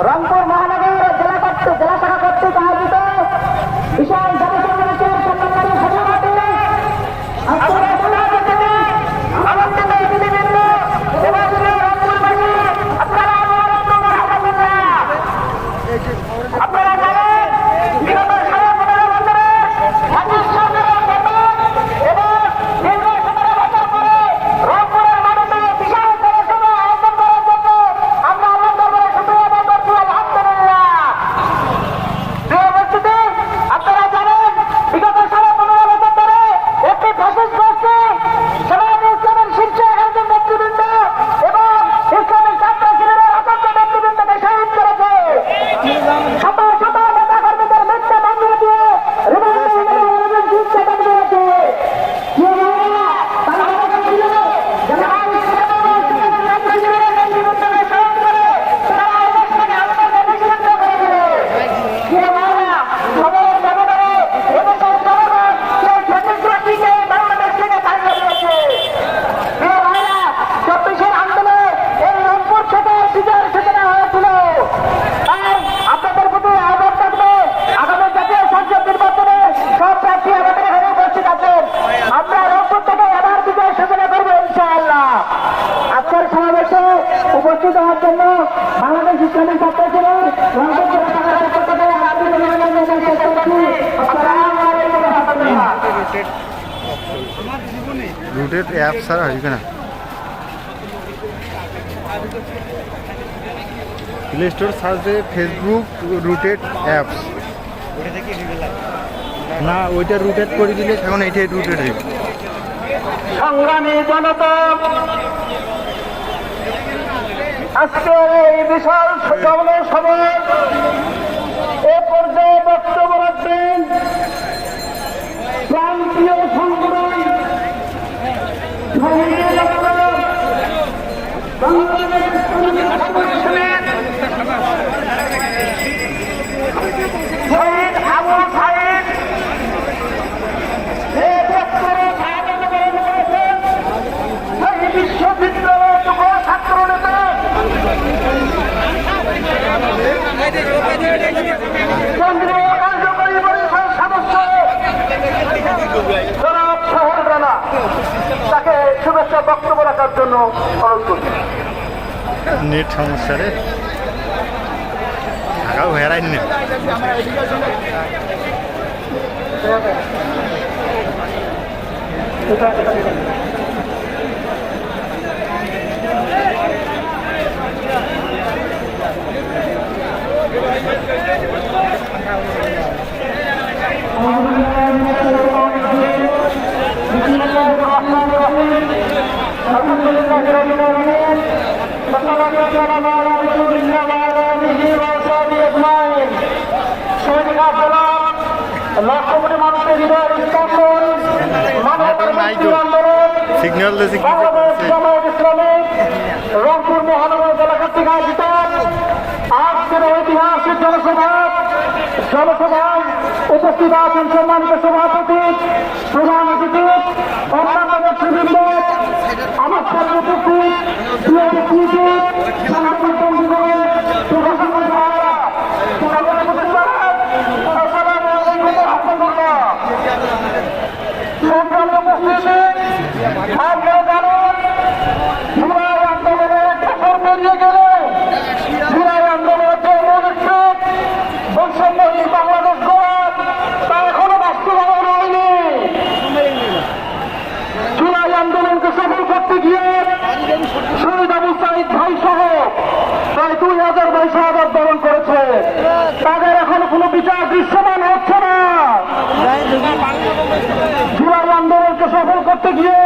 রংপুর মহানগর জেলা শাখা কর্তৃক আয়োজিত বিশাল জনসমাবেশের সম্মানিত সভাপতি আপনারা জানেন বিগত 15 বছরে জাতীয় সরকারের এবং দীর্ঘ 17 বছর পরে রংপুরের মাটিতে বিশাল জনসভা আয়োজন করার জন্য আমরা আল্লাহ দরবারে শুকরিয়া আদায় করছি আলহামদুলিল্লাহ। প্রিয় উপস্থিতি, আপনারা জানেন বিগত 15 বছর ধরে একটি ফ্যাসিস্ট গোষ্ঠী জামায়াতে ইসলামের শীর্ষ একজন নেতৃবৃন্দ এবং ইসলামিক ছাত্র শিবিরের অসংখ্য নেতৃবৃন্দকে শহীদ করেছে। শত শত নেতা কর্মীদের মিথ্যা মামলা দিয়ে উপস্থিত হওয়ার জন্য বাংলাদেশ ইসলামিক ছাত্র শিবির রুটেড অ্যাপ ছাড়া হইবে না। প্লে স্টোর সার্চে ফেসবুক রুটেড অ্যাপস না, ওইটা রুটেড করে দিলে এখন এইটাই রুটেড হইবে। সংগ্রামী জনতা, আজকে এই বিশাল সভায় এ পর্যায়ে বক্তব্য রাখবেন প্রান্তীয় সংগ্রাম শহীদ আবু সাঈদ বিশ্ববিদ্যালয়ের যুব ছাত্র নেতা কেন্দ্রীয় কার্যকরী পরিষদ সদস্য জনাব শহর রানা, তাকে শুভেচ্ছা বক্তব্য রাখার জন্য অনুরোধ করছি। নেট সমস্যা রে, ঢাকাও হেরাই না। লক্ষ্যপতি মানুষের হৃদয়ের স্পন্দন সিগন্যাল ইসলামিক রংপুর মহানগর জেলা কর্তৃক আয়োজিত আজকের ঐতিহাসিক জনসভায় উপস্থিত আছেন সম্মানিত সভাপতি, প্রধান অতিথি, অন্যান্য নেতৃবৃন্দ, আমার সাথে উপস্থিত আপনারা জানেন জুলাই আন্দোলনের বছর পেরিয়ে গেলে জুলাই আন্দোলনের যে মৌলিক বৈষম্যহীন বাংলাদেশ গড়ার তা এখনো বাস্তবায়ন হয়নি। জুলাই আন্দোলনকে সফল করতে গিয়ে শহীদ আবু সাঈদ ভাই সহ প্রায় 2000 ভাই শাহাদাত বরণ করেছে। তাদের এখনো কোনো বিচার দৃশ্যমান হচ্ছে না। জুলাই আন্দোলনকে সফল করতে গিয়ে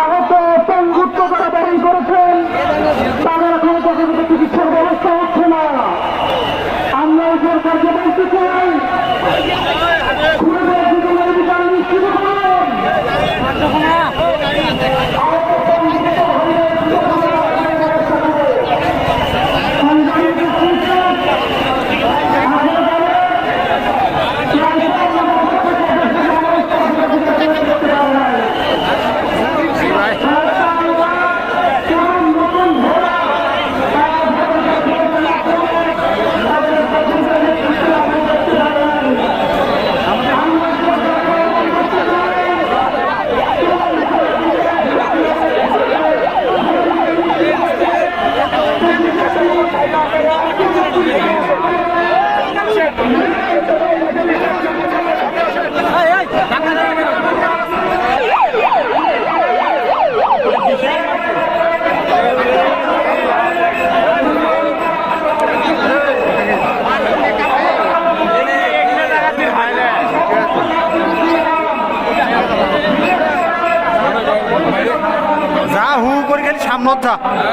আহত পঙ্গুত্ব যারা বরণ করেছেন তাদের এখনো যথাযথ চিকিৎসার ব্যবস্থা হচ্ছে না। আমরা এই সরকারকে বলতে চাই খুনের জীবনের বিচার নিশ্চিত করুন। সমস্যা?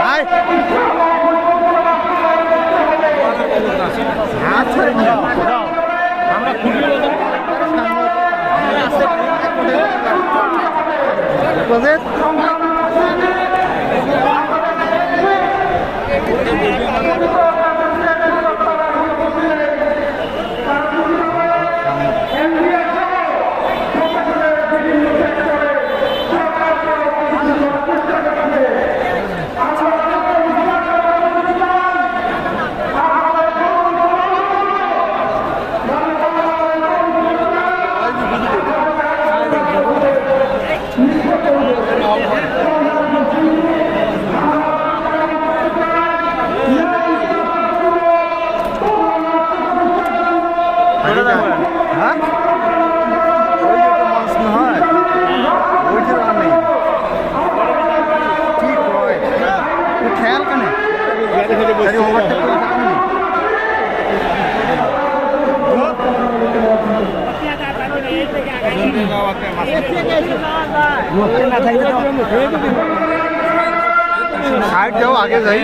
আয়। প্রজেক্ট হ্যাঁ ওই যে তো মাছ না হয় ওই যে রান্নে ঠিক হয় তুই খেয়াল কেন ওভারটেক করে যাবি সাইড যাও আগে যাই